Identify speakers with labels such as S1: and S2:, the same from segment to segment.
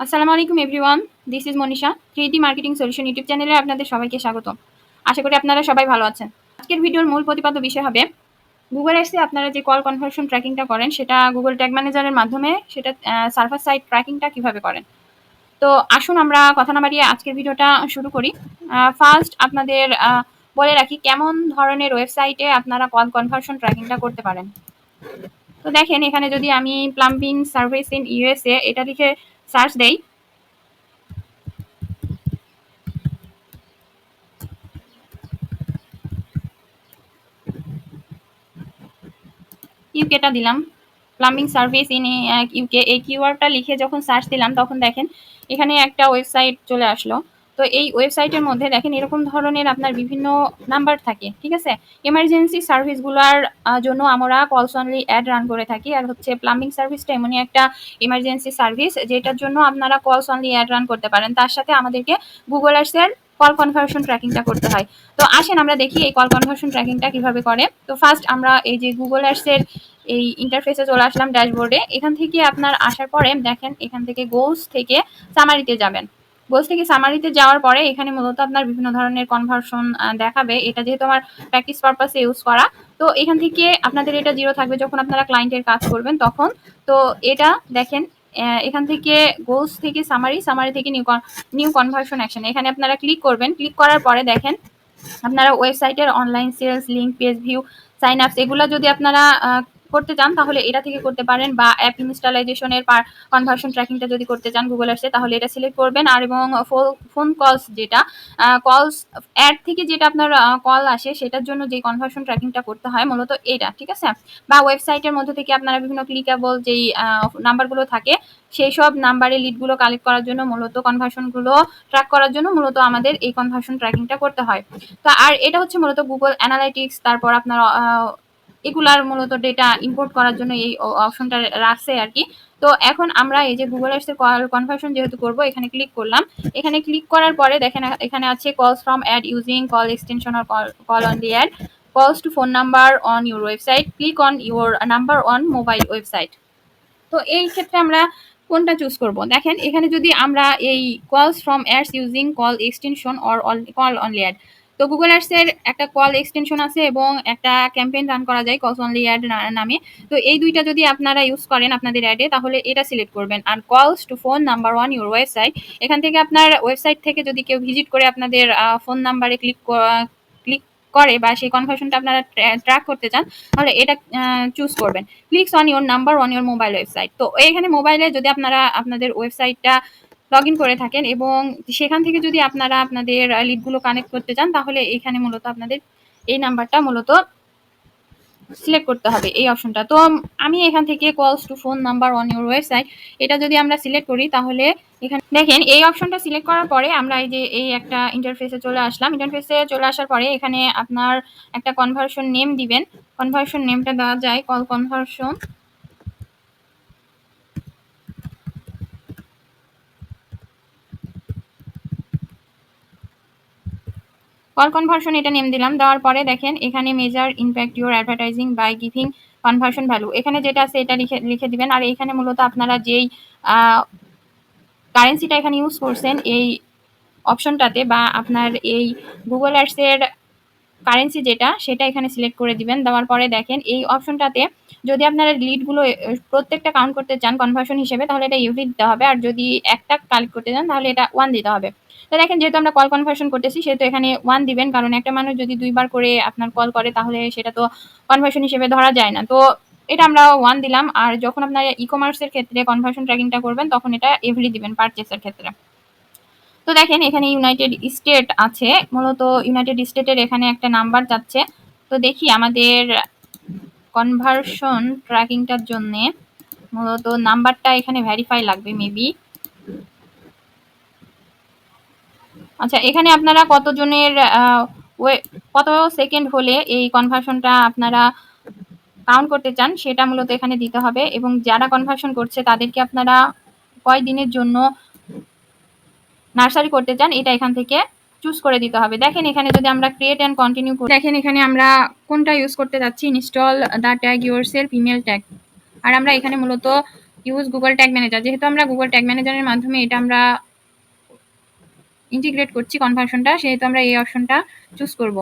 S1: আসসালামু আলাইকুম everyone. This is Manisha. 3D marketing solution YouTube চ্যানেলে আপনাদের সবাইকে স্বাগত। আশা করি আপনারা সবাই ভালো আছেন। আজকের ভিডিওর মূল প্রতিপাদ্য বিষয় হবে গুগল অ্যাডসে আপনারা যে কল কনভার্সন ট্র্যাকিংটা করেন সেটা গুগল ট্যাগ ম্যানেজারের মাধ্যমে সেটা সার্ভার সাইড ট্র্যাকিংটা কিভাবে করেন। তো আসুন আমরা কথা না বাড়িয়ে আজকের ভিডিওটা শুরু করি। ফার্স্ট আপনাদের বলে রাখি কেমন ধরনের ওয়েবসাইটে আপনারা কল কনভার্সন ট্র্যাকিংটা করতে পারেন। তো দেখেন এখানে যদি আমি প্লাম্বিং সার্ভিস ইন ইউএসএ এটা লিখে সার্চ দেই, ইউকেটা দিলাম, প্লাম্বিং সার্ভিস ইন ইউকে, এই কিওয়ার্ডটা লিখে যখন সার্চ দিলাম তখন দেখেন এখানে একটা ওয়েবসাইট চলে আসলো। তো এই ওয়েবসাইটের মধ্যে দেখেন এরকম ধরনের আপনার বিভিন্ন নাম্বার থাকে, ঠিক আছে। এমার্জেন্সি সার্ভিসগুলোর জন্য আমরা কলস অনলি অ্যাড রান করে থাকি, আর হচ্ছে প্লাম্বিং সার্ভিসটা এমনই একটা ইমার্জেন্সি সার্ভিস যেটার জন্য আপনারা কলস অনলি অ্যাড রান করতে পারেন। তার সাথে আমাদেরকে গুগল আর্টসের কল কনভার্সন ট্র্যাকিংটা করতে হয়। তো আসেন আমরা দেখি এই কল কনভার্সন ট্র্যাকিংটা কিভাবে করে। তো ফার্স্ট আমরা এই যে গুগল আর্টসের এই ইন্টারফেসে চলে আসলাম ড্যাশবোর্ডে। এখান থেকে আপনার আসার পরে দেখেন এখান থেকে গোলস থেকে সামারিতে যাবেন। গোলস থেকে সামারিতে যাওয়ার পরে এখানে মূলত আপনার বিভিন্ন ধরনের কনভার্সন দেখাবে। এটা যেহেতু আমার প্র্যাকটিস পারপাসে ইউজ করা, তো এখান থেকে আপনাদের এটা জিরো থাকবে যখন আপনারা ক্লায়েন্টের কাজ করবেন তখন। তো এটা দেখেন এখান থেকে গোলস থেকে সামারি, সামারি থেকে নিউ কনভার্সন অ্যাকশন, এখানে আপনারা ক্লিক করবেন। ক্লিক করার পরে দেখেন আপনারা ওয়েবসাইটের online sales, link, page view, sign ups এগুলো যদি আপনারা করতে চান তাহলে এটা থেকে করতে পারেন, বা অ্যাপ ইনস্টলেশনের কনভার্সন ট্র্যাকিংটা যদি করতে চান গুগল আর্টসে তাহলে এটা সিলেক্ট করবেন। আর এবং ফোন কলস, যেটা কলস অ্যাড থেকে যেটা আপনার কল আসে সেটার জন্য যে কনভার্সন ট্র্যাকিংটা করতে হয় মূলত এটা, ঠিক আছে। বা ওয়েবসাইটের মধ্যে থেকে আপনারা বিভিন্ন ক্লিকেবল যেই নাম্বারগুলো থাকে সেই সব নাম্বারে লিডগুলো কালেক্ট করার জন্য মূলত কনভার্সনগুলো ট্র্যাক করার জন্য মূলত আমাদের এই কনভার্সন ট্র্যাকিংটা করতে হয়। তো আর এটা হচ্ছে মূলত গুগল অ্যানালাইটিক্স, তারপর আপনার এগুলার মূলত ডেটা ইম্পোর্ট করার জন্য এই অপশনটা রাখছে আর কি। তো এখন আমরা এই যে গুগল আর্টসের কল কনভার্সন যেহেতু করব এখানে ক্লিক করলাম। এখানে ক্লিক করার পরে দেখেন এখানে আছে calls from ad using call extension or call on the ad, calls to phone number on your website, click on your number on mobile website. তো এই ক্ষেত্রে আমরা কোনটা চুজ করব। দেখেন এখানে যদি আমরা এই calls from ads using call extension or call only ad, তো গুগল অ্যাডসের একটা কল এক্সটেনশন আছে এবং একটা ক্যাম্পেইন রান করা যায় কলস অনলি অ্যাড নামে। তো এই দুইটা যদি আপনারা ইউজ করেন আপনাদের অ্যাডে তাহলে এটা সিলেক্ট করবেন। আর calls to phone number on your website, এখান থেকে আপনার ওয়েবসাইট থেকে যদি কেউ ভিজিট করে আপনাদের ফোন নাম্বারে ক্লিক করে বা সেই কনভার্সনটা আপনারা ট্র্যাক করতে চান তাহলে এটা চুজ করবেন। Clicks on your number on your mobile website, তো এখানে মোবাইলে যদি আপনারা আপনাদের ওয়েবসাইটটা লগ ইন করে থাকেন এবং সেখান থেকে যদি আপনারা আপনাদের লিডগুলো কানেক্ট করতে চান তাহলে এখানে মূলত আপনাদের এই নাম্বারটা মূলত সিলেক্ট করতে হবে, এই অপশনটা। তো আমি এখান থেকে calls to phone number on your website এটা যদি আমরা সিলেক্ট করি তাহলে এখানে দেখেন এই অপশনটা সিলেক্ট করার পরে আমরা এই যে এই একটা ইন্টারফেসে চলে আসলাম। ইন্টারফেসে চলে আসার পরে এখানে আপনার একটা কনভার্সন নেম দিবেন। কনভার্সন নেমটা দেওয়া যায় কল কনভার্সন। কল কনভার্সন এটা নেম দিলাম। দেওয়ার পরে দেখেন এখানে measure impact your advertising by giving conversion value, এখানে যেটা আছে এটা লিখে দিবেন। আর এখানে মূলত আপনারা যেই কারেন্সিটা এখানে ইউজ করছেন এই অপশনটাতে বা আপনার এই গুগল অ্যাডসের কারেন্সি যেটা সেটা এখানে সিলেক্ট করে দিবেন। দেওয়ার পরে দেখেন এই অপশনটাতে যদি আপনারা লিডগুলো প্রত্যেকটা কাউন্ট করতে চান কনভার্সন হিসেবে তাহলে এটা ইউভি দিতে হবে, আর যদি একটা কালেক্ট করতে চান তাহলে এটা 1 দিতে হবে। তো দেখেন যেহেতু আমরা কল কনভার্সন করতেছি সেহেতু এখানে 1 দিবেন, কারণ একটা মানুষ যদি 2বার করে আপনার কল করে তাহলে সেটা তো কনভার্সন হিসেবে ধরা যায় না। তো এটা আমরা 1 দিলাম। আর যখন আপনারা ই কমার্সের ক্ষেত্রে কনভার্সন ট্র্যাকিংটা করবেন তখন এটা এভরি দিবেন পারচেসের ক্ষেত্রে। তো দেখেন এখানে ইউনাইটেড স্টেট আছে, মূলত ইউনাইটেড স্টেটের এখানে একটা নাম্বার যাচ্ছে। তো দেখি আমাদের কনভার্সন ট্র্যাকিংটার জন্য মূলত নাম্বারটা এখানে ভেরিফাই লাগবে মেবি। আচ্ছা এখানে আপনারা কতজনের কত সেকেন্ড হলে এই কনভার্সনটা আপনারা কাউন্ট করতে চান সেটা মূলত এখানে দিতে হবে, এবং যারা কনভার্সন করছে তাদেরকে আপনারা কয় দিনের জন্য নার্সারি করতে চান এটা এখান থেকে চুজ করে দিতে হবে। দেখেন এখানে যদি আমরা ক্রিয়েট অ্যান্ড কন্টিনিউ করি, দেখেন এখানে আমরা কোনটা ইউজ করতে যাচ্ছি, install the tag yourself email tag. আর আমরা এখানে মূলত ইউজ গুগল ট্যাগ ম্যানেজার, যেহেতু আমরা গুগল ট্যাগ ম্যানেজারের মাধ্যমে এটা আমরা ইন্টিগ্রেট করছি কনভার্সনটা, সেহেতু আমরা এই অপশনটা চুজ করব।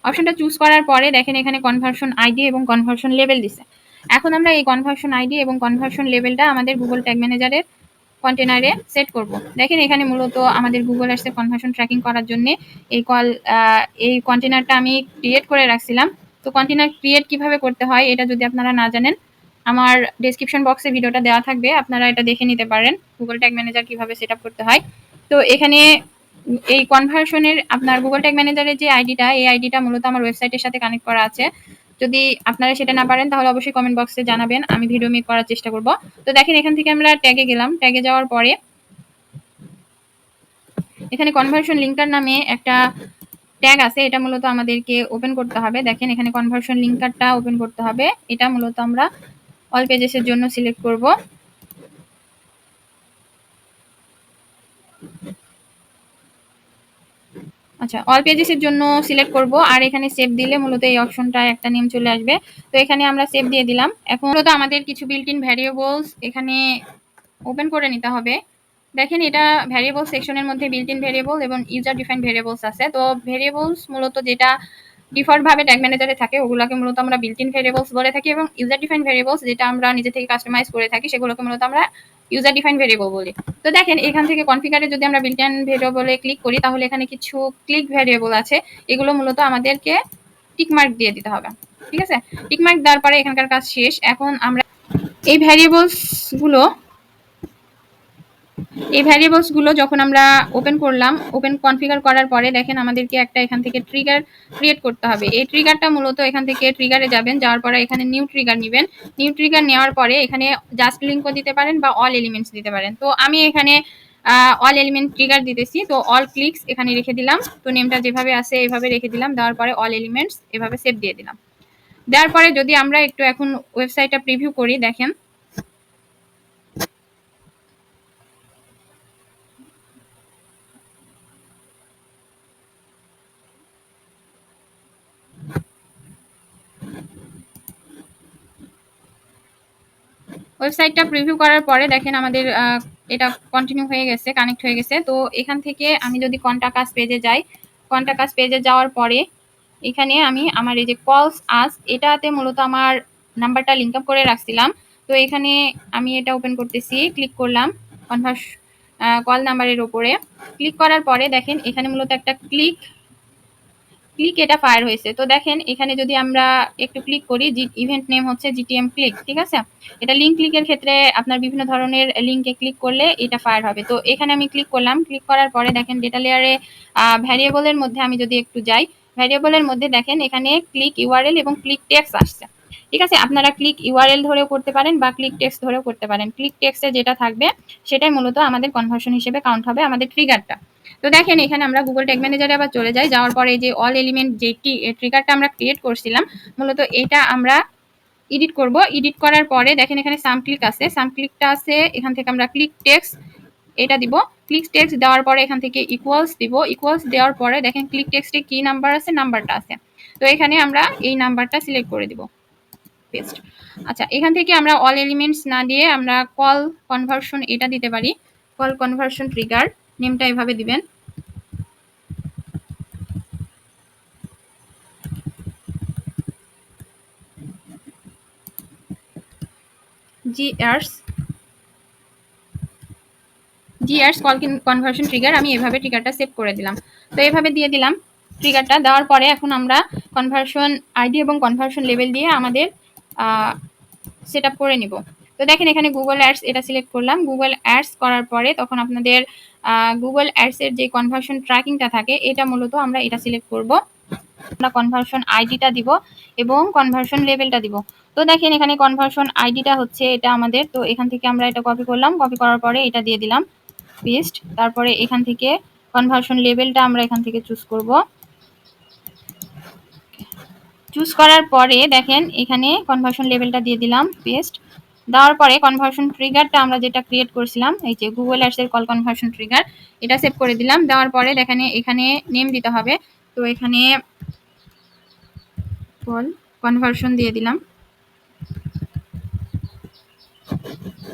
S1: অপশনটা চুজ করার পরে দেখেন এখানে কনভার্সন আইডি এবং কনভার্সন লেভেল দিছে। এখন আমরা এই কনভার্সন আইডি এবং কনভার্সন লেভেলটা আমাদের গুগল ট্যাগ ম্যানেজারের কন্টেনারে সেট করব। দেখেন এখানে মূলত আমাদের গুগল আর্টসের কনভার্সন ট্র্যাকিং করার জন্য এই কন্টেনারটা আমি ক্রিয়েট করে রাখছিলাম। তো কন্টেনার ক্রিয়েট কিভাবে করতে হয় এটা যদি আপনারা না জানেন, আমার ডেসক্রিপশন বক্সে ভিডিওটা দেওয়া থাকবে, আপনারা এটা দেখে নিতে পারেন গুগল ট্যাগ ম্যানেজার কিভাবে সেট আপ করতে হয়। তো এখানে এই কনভার্সনের আপনার গুগল ট্যাগ ম্যানেজারের যে আইডিটা, এই আইডিটা মূলত আমার ওয়েবসাইটের সাথে কানেক্ট করা আছে। যদি আপনারা সেটা না পারেন তাহলে অবশ্যই কমেন্ট বক্সে জানাবেন, আমি ভিডিও মেক করার চেষ্টা করব। তো দেখেন এখান থেকে আমরা ট্যাগে গেলাম, ট্যাগে যাওয়ার পরে এখানে কনভার্সন লিঙ্কার নামে একটা ট্যাগ আছে, এটা মূলত আমাদেরকে ওপেন করতে হবে। দেখেন এখানে কনভার্সন লিঙ্কারটা ওপেন করতে হবে, এটা মূলত আমরা অল পেজেসের জন্য সিলেক্ট করব। আচ্ছা, অল পেজেসের জন্য সিলেক্ট করব, আর এখানে সেভ দিলে মূলত এই অপশনটা একটা নেম চলে আসবে। তো এখানে আমরা সেভ দিয়ে দিলাম। এখন মূলত আমাদের কিছু বিল্ট ইন ভ্যারিয়েবলস এখানে ওপেন করে নিতে হবে। দেখেন এটা ভ্যারিয়েবল সেকশনের মধ্যে বিল্ট ইন ভ্যারিয়েবল এবং ইউজার ডিফাইন ভ্যারিয়েবলস আছে। তো ভ্যারিয়েবলস মূলত যেটা ডিফল্ট ভাবে ট্যাগ ম্যানেজারে থাকে ওগুলোকে মূলত আমরা বিল্ট ইন ভ্যারিয়েবলস বলে থাকি, এবং ইউজার ডিফাইন ভ্যারিয়েবলস যেটা আমরা নিজে থেকে কাস্টমাইজ করে থাকি সেগুলোকে মূলত আমরা ইউজার ডিফাইন ভ্যারিয়েবল বলি। তো দেখেন এখান থেকে কনফিগারে যদি আমরা বিল্ট ইন ভ্যারিয়েবলে ক্লিক করি তাহলে এখানে কিছু ক্লিক ভ্যারিয়েবল আছে, এগুলো মূলত আমাদেরকে টিকমার্ক দিয়ে দিতে হবে। ঠিক আছে, টিকমার্ক দেওয়ার পরে এখানকার কাজ শেষ। এখন আমরা এই ভ্যারিয়েবলস গুলো যখন আমরা ওপেন করলাম, ওপেন কনফিগার করার পরে দেখেন আমাদেরকে একটা এখান থেকে ট্রিগার ক্রিয়েট করতে হবে। এই ট্রিগারটা মূলত এখান থেকে ট্রিগারে যাবেন, যাওয়ার পরে এখানে নিউ ট্রিগার নেবেন। নিউ ট্রিগার নেওয়ার পরে এখানে জাস্ট লিঙ্কও দিতে পারেন বা অল এলিমেন্টস দিতে পারেন। তো আমি এখানে অল এলিমেন্ট ট্রিগার দিতেছি, তো অল ক্লিকস এখানে রেখে দিলাম। তো নেমটা যেভাবে আছে এভাবে রেখে দিলাম, দেওয়ার পরে অল এলিমেন্টস এভাবে সেভ দিয়ে দিলাম। দেওয়ার পরে যদি আমরা একটু এখন ওয়েবসাইটটা প্রিভিউ করি, দেখেন ওয়েবসাইটটা প্রিভিউ করার পরে দেখেন আমাদের এটা কন্টিনিউ হয়ে গেছে, কানেক্ট হয়ে গেছে। তো এখান থেকে আমি যদি কন্টাক্ট আস পেজে যাই, কন্টাক্ট আস পেজে যাওয়ার পরে এখানে আমি আমার এই যে কলস আস এটাতে মূলত আমার নাম্বারটা লিঙ্ক আপ করে রাখছিলাম। তো এখানে আমি এটা ওপেন করতেছি, ক্লিক করলাম কনভার্স কল নাম্বারের উপরে। ক্লিক করার পরে দেখেন এখানে মূলত একটা ক্লিক এটা ফায়ার হয়েছে। তো দেখেন এখানে যদি আমরা একটু ক্লিক করি, ইভেন্ট নেম হচ্ছে জিটিএম ক্লিক। ঠিক আছে, এটা লিঙ্ক ক্লিকের ক্ষেত্রে আপনার বিভিন্ন ধরনের লিঙ্কে ক্লিক করলে এটা ফায়ার হবে। তো এখানে আমি ক্লিক করলাম, ক্লিক করার পরে দেখেন ডেটা লেয়ারে ভ্যারিয়েবলের মধ্যে আমি যদি একটু যাই, ভ্যারিয়েবলের মধ্যে দেখেন এখানে ক্লিক ইউআরএল এবং ক্লিক টেক্সট আসছে। ঠিক আছে, আপনারা ক্লিক ইউআরএল ধরেও করতে পারেন বা ক্লিক টেক্সট ধরেও করতে পারেন। ক্লিক টেক্সটে যেটা থাকবে সেটাই মূলত আমাদের কনভার্সন হিসেবে কাউন্ট হবে, আমাদের ট্রিগারটা। তো দেখেন এখানে আমরা গুগল ট্যাগ ম্যানেজারে আবার চলে যাই, যাওয়ার পরে যে অল এলিমেন্ট যে ট্রিগারটা আমরা ক্রিয়েট করছিলাম মূলত এটা আমরা এডিট করব। এডিট করার পরে দেখেন এখানে সাম ক্লিক আছে, সাম ক্লিকটা আছে, এখান থেকে আমরা ক্লিক টেক্সট এটা দিব। ক্লিক টেক্সট দেওয়ার পরে এখান থেকে ইকুয়ালস দিব। ইকুয়ালস দেওয়ার পরে দেখেন ক্লিক টেক্সটে কি নাম্বার আছে, নাম্বারটা আছে। তো এখানে আমরা এই নাম্বারটা সিলেক্ট করে দিব, পেস্ট। আচ্ছা, এখান থেকে আমরা অল এলিমেন্টস না দিয়ে আমরা কল কনভার্সন এটা দিতে পারি, কল কনভার্সন ট্রিগার নেমটা এভাবে দিবেন। জিআরস কল কনভার্সন ট্রিগার, আমি এভাবে ট্রিগারটা সেভ করে দিলাম। তো এভাবে দিয়ে দিলাম ট্রিগারটা। দেওয়ার পরে এখন আমরা কনভার্সন আইডি এবং কনভার্সন লেভেল দিয়ে আমাদের সেট আপ করে নিব। তো দেখেন এখানে গুগল অ্যাডস এটা সিলেক্ট করলাম। গুগল অ্যাডস করার পরে তখন আপনাদের গুগল অ্যাডসের যে কনভার্সন ট্র্যাকিংটা থাকে এটা মূলত আমরা এটা সিলেক্ট করব। আমরা কনভার্সন আইডিটা দিব এবং কনভার্সন লেভেলটা দিব। তো দেখেন এখানে কনভার্সন আইডিটা হচ্ছে এটা আমাদের। তো এখান থেকে আমরা এটা কপি করলাম, কপি করার পরে এটা দিয়ে দিলাম পেস্ট। তারপরে এখান থেকে কনভার্সন লেভেলটা আমরা এখান থেকে চুজ করব। চুজ করার পরে দেখেন এখানে কনভার্সন লেভেলটা দিয়ে দিলাম পেস্ট। দেওয়ার পরে কনভার্সন ট্রিগারটা আমরা যেটা ক্রিয়েট করেছিলাম এই যে গুগল অ্যাডসের কল কনভার্সন ট্রিগার এটা সেভ করে দিলাম। দেওয়ার পরে দেখেন এখানে নেম দিতে হবে। তো এখানে কল কনভার্সন দিয়ে দিলাম।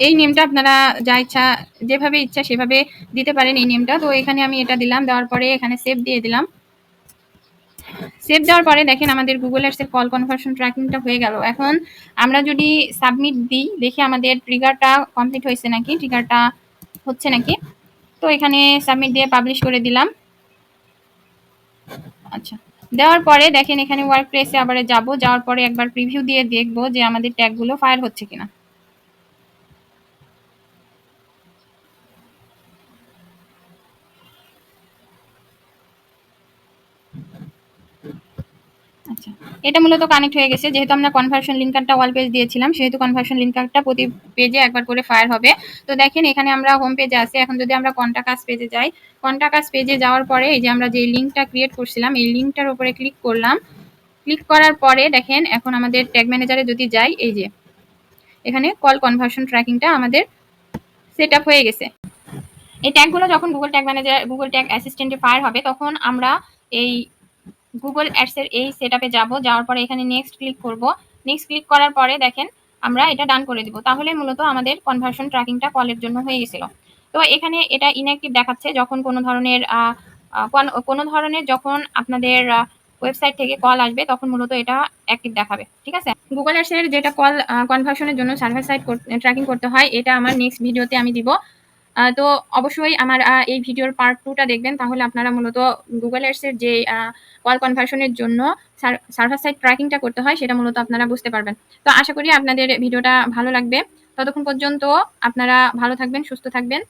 S1: এই নেমটা আপনারা যা ইচ্ছা যেভাবে ইচ্ছা সেভাবে দিতে পারেন এই নেমটা। তো এখানে আমি এটা দিলাম, দেওয়ার পরে এখানে সেভ দিয়ে দিলাম। সেভ দেওয়ার পরে দেখেন আমাদের গুগল অ্যাডস এর কল কনভার্সন ট্র্যাকিংটা হয়ে গেল। এখন আমরা যদি সাবমিট দিই, দেখি আমাদের ট্রিগারটা কমপ্লিট হয়েছে নাকি, ট্রিগারটা হচ্ছে নাকি। তো এখানে সাবমিট দিয়ে পাবলিশ করে দিলাম। আচ্ছা, দেওয়ার পরে দেখেন এখানে ওয়ার্ক প্লেসে আবার যাব, যাওয়ার পরে একবার প্রিভিউ দিয়ে দেখবো যে আমাদের ট্যাগগুলো ফায়ার হচ্ছে কিনা। আচ্ছা, এটা মূলত কানেক্ট হয়ে গেছে। যেহেতু আমরা কনভার্সন লিঙ্ক কার্ডটা ওয়াল পেজ দিয়েছিলাম, সেহেতু কনভার্সন লিঙ্ক কার্ডটা প্রতি পেজে একবার করে ফায়ার হবে। তো দেখেন এখানে আমরা হোম পেজে আছি। এখন যদি আমরা কন্টাক্ট আস পেজে যাই, কন্টাক্ট আস পেজে যাওয়ার পরে এই যে আমরা যে লিঙ্কটা ক্রিয়েট করছিলাম, এই লিঙ্কটার উপরে ক্লিক করলাম। ক্লিক করার পরে দেখেন এখন আমাদের ট্যাগ ম্যানেজারে যদি যাই, এই যে এখানে কল কনভার্সন ট্র্যাকিংটা আমাদের সেট আপ হয়ে গেছে। এই ট্যাগগুলো যখন Google tag manager, Google tag অ্যাসিস্ট্যান্টে ফায়ার হবে, তখন আমরা এই গুগল অ্যাডস এর এই সেটআপে যাব, যাওয়ার পরে এখানে নেক্সট ক্লিক করব। নেক্সট ক্লিক করার পরে দেখেন আমরা এটা ডান করে দিব। তাহলে মূলত আমাদের কনভার্সন ট্র্যাকিংটা কলের জন্য হয়ে গেছিল। তো এখানে এটা ইনঅ্যাক্টিভ দেখাচ্ছে যখন কোনো ধরনের যখন আপনাদের ওয়েবসাইট থেকে কল আসবে, তখন মূলত এটা অ্যাক্টিভ দেখাবে। ঠিক আছে, গুগল অ্যাডস এর যেটা কল কনভার্সনের জন্য সার্ভার সাইড ট্র্যাকিং করতে হয়, এটা আমার নেক্সট ভিডিওতে আমি দিব। তো অবশ্যই আমার এই ভিডিওর পার্ট 2টা দেখবেন, তাহলে আপনারা মূলত গুগল অ্যাডস এর যে কল কনভার্সনের জন্য সার্ভার সাইড ট্র্যাকিংটা করতে হয় সেটা মূলত আপনারা বুঝতে পারবেন। তো আশা করি আপনাদের ভিডিওটা ভালো লাগবে। ততক্ষণ পর্যন্ত আপনারা ভালো থাকবেন, সুস্থ থাকবেন।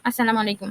S1: আসসালামু আলাইকুম।